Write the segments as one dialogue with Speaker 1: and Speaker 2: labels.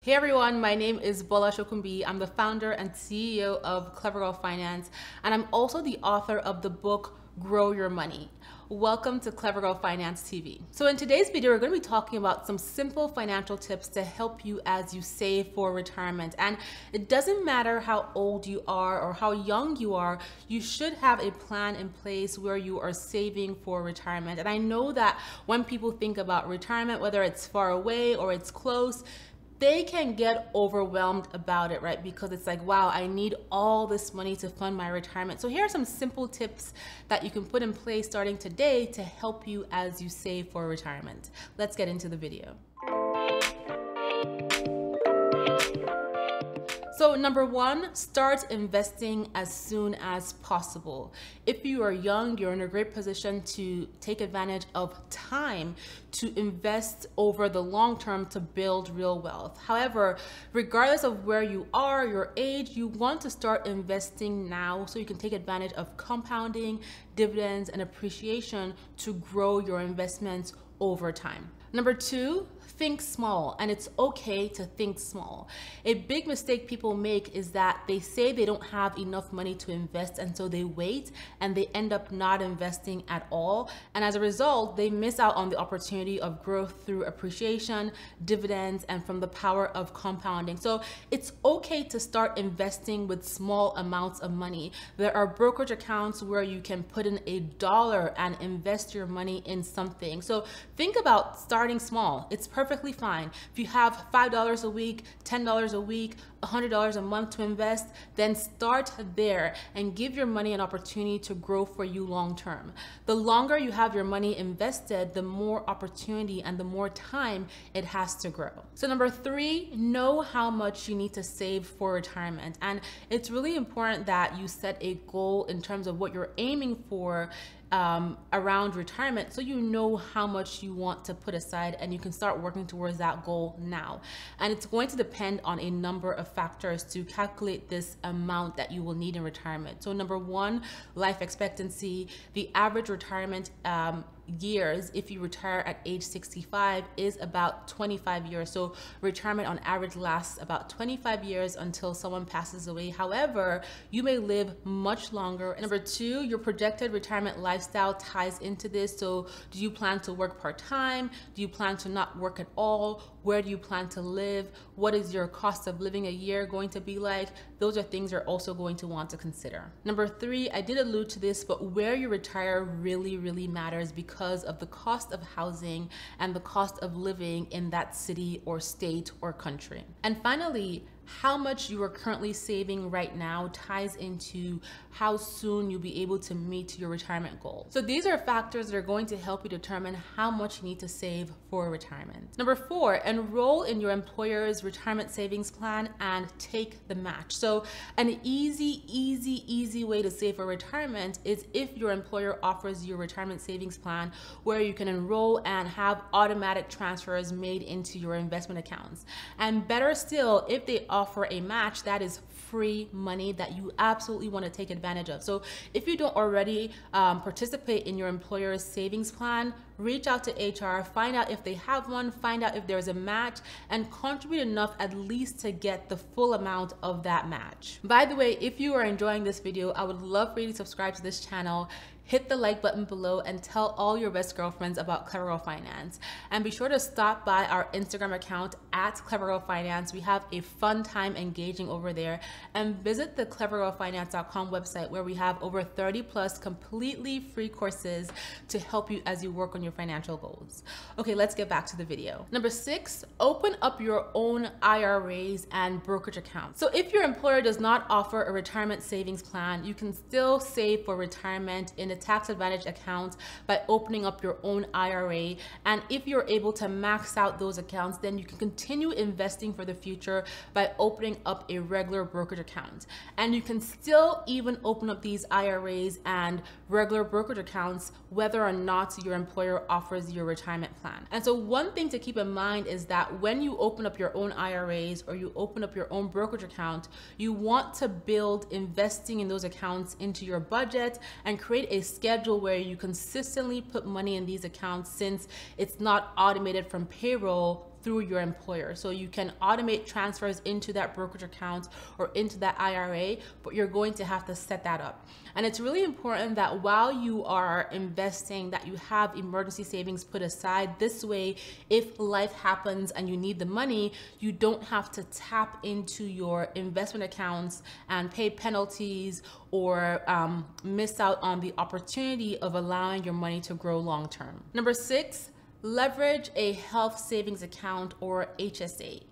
Speaker 1: Hey everyone, my name is Bola Shokumbi. I'm the founder and CEO of Clever Girl Finance, and I'm also the author of the book Grow Your Money. Welcome to Clever Girl Finance TV. So in today's video, we're going to be talking about some simple financial tips to help you as you save for retirement. And it doesn't matter how old you are or how young you are, you should have a plan in place where you are saving for retirement. And I know that when people think about retirement, whether it's far away or it's close, they can get overwhelmed about it, right? Because it's like, wow, I need all this money to fund my retirement. So here are some simple tips that you can put in place starting today to help you as you save for retirement. Let's get into the video. So number one, start investing as soon as possible. If you are young, you're in a great position to take advantage of time to invest over the long term to build real wealth. However, regardless of where you are, your age, you want to start investing now so you can take advantage of compounding, dividends, and appreciation to grow your investments over time. Number two, think small, and it's okay to think small. A big mistake people make is that they say they don't have enough money to invest, and so they wait and they end up not investing at all. And as a result, they miss out on the opportunity of growth through appreciation, dividends, and from the power of compounding. So it's okay to start investing with small amounts of money. There are brokerage accounts where you can put in $1 and invest your money in something. So think about starting small. It's perfectly fine. If you have $5 a week, $10 a week, $100 a month to invest, then start there and give your money an opportunity to grow for you long term. The longer you have your money invested, the more opportunity and the more time it has to grow. So number three, know how much you need to save for retirement. And it's really important that you set a goal in terms of what you're aiming for around retirement, so you know how much you want to put aside and you can start working towards that goal now. And it's going to depend on a number of factors to calculate this amount that you will need in retirement. So number one, life expectancy. The average retirement years, if you retire at age 65, is about 25 years. So retirement on average lasts about 25 years until someone passes away. However, you may live much longer. And number two, your projected retirement lifestyle ties into this. So do you plan to work part-time? Do you plan to not work at all? Where do you plan to live? What is your cost of living a year going to be like? Those are things you're also going to want to consider. Number three, I did allude to this, but where you retire really matters because of the cost of housing and the cost of living in that city or state or country. And finally, how much you are currently saving right now ties into how soon you'll be able to meet your retirement goal. So these are factors that are going to help you determine how much you need to save for retirement. Number four, enroll in your employer's retirement savings plan and take the match. So an easy way to save for retirement is if your employer offers you a retirement savings plan where you can enroll and have automatic transfers made into your investment accounts. And better still, if they offer a match, that is free money that you absolutely want to take advantage of. So if you don't already participate in your employer's savings plan, reach out to HR, find out if they have one, find out if there's a match, and contribute enough at least to get the full amount of that match. By the way, if you are enjoying this video, I would love for you to subscribe to this channel. Hit the like button below and tell all your best girlfriends about Clever Girl Finance. And be sure to stop by our Instagram account at Clever Girl Finance. We have a fun time engaging over there. And visit the clevergirlfinance.com website where we have over 30 plus completely free courses to help you as you work on your financial goals. Okay, let's get back to the video. Number six, open up your own IRAs and brokerage accounts. So if your employer does not offer a retirement savings plan, you can still save for retirement in a tax advantage account by opening up your own IRA. And if you're able to max out those accounts, then you can continue investing for the future by opening up a regular brokerage account. And you can still even open up these IRAs and regular brokerage accounts whether or not your employer offers you a retirement plan. And so one thing to keep in mind is that when you open up your own IRAs or you open up your own brokerage account, you want to build investing in those accounts into your budget and create a schedule where you consistently put money in these accounts, since it's not automated from payroll through your employer. So you can automate transfers into that brokerage account or into that IRA, but you're going to have to set that up. And it's really important that while you are investing, that you have emergency savings put aside. This way, if life happens and you need the money, you don't have to tap into your investment accounts and pay penalties or miss out on the opportunity of allowing your money to grow long term. Number 6, leverage a health savings account or HSA.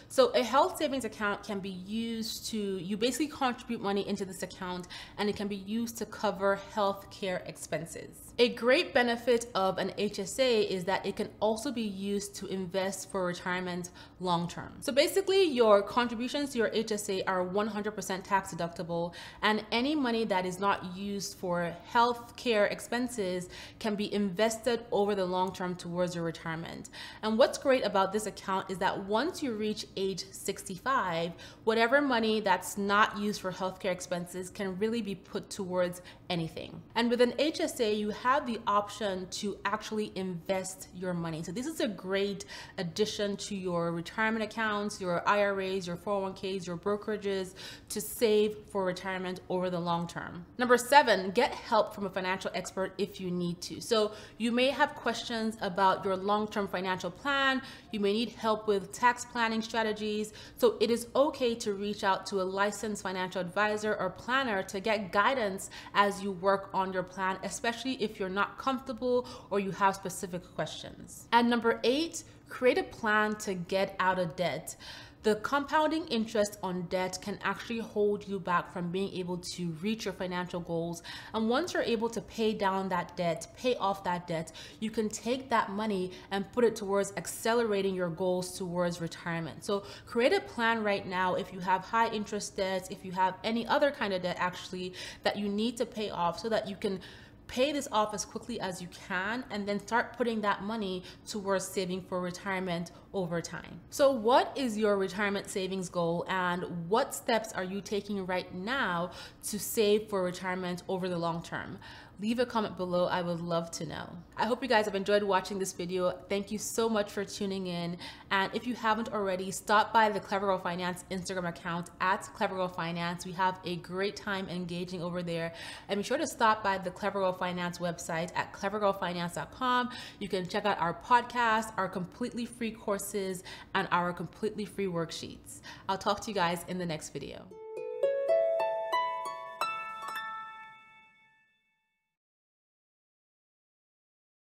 Speaker 1: So a health savings account can be used to, you basically contribute money into this account and it can be used to cover health care expenses. A great benefit of an HSA is that it can also be used to invest for retirement long term. So basically your contributions to your HSA are 100% tax deductible, and any money that is not used for health care expenses can be invested over the long term towards your retirement. And what's great about this account is that once you reach age 65, whatever money that's not used for healthcare expenses can really be put towards anything. And with an HSA, you have the option to actually invest your money. So this is a great addition to your retirement accounts, your IRAs, your 401ks, your brokerages, to save for retirement over the long term. Number 7, get help from a financial expert if you need to. So you may have questions about your long-term financial plan. You may need help with tax planning strategies. So it is okay to reach out to a licensed financial advisor or planner to get guidance as you work on your plan, especially if you're not comfortable or you have specific questions. And number 8, create a plan to get out of debt. The compounding interest on debt can actually hold you back from being able to reach your financial goals. And once you're able to pay down that debt, pay off that debt, you can take that money and put it towards accelerating your goals towards retirement. So create a plan right now if you have high interest debts, if you have any other kind of debt actually that you need to pay off, so that you can pay this off as quickly as you can and then start putting that money towards saving for retirement over time. So what is your retirement savings goal, and what steps are you taking right now to save for retirement over the long term? Leave a comment below. I would love to know. I hope you guys have enjoyed watching this video. Thank you so much for tuning in. And if you haven't already, stop by the Clever Girl Finance Instagram account at Clever Girl Finance. We have a great time engaging over there. And be sure to stop by the Clever Girl Finance website at clevergirlfinance.com. You can check out our podcast, our completely free courses, and our completely free worksheets. I'll talk to you guys in the next video.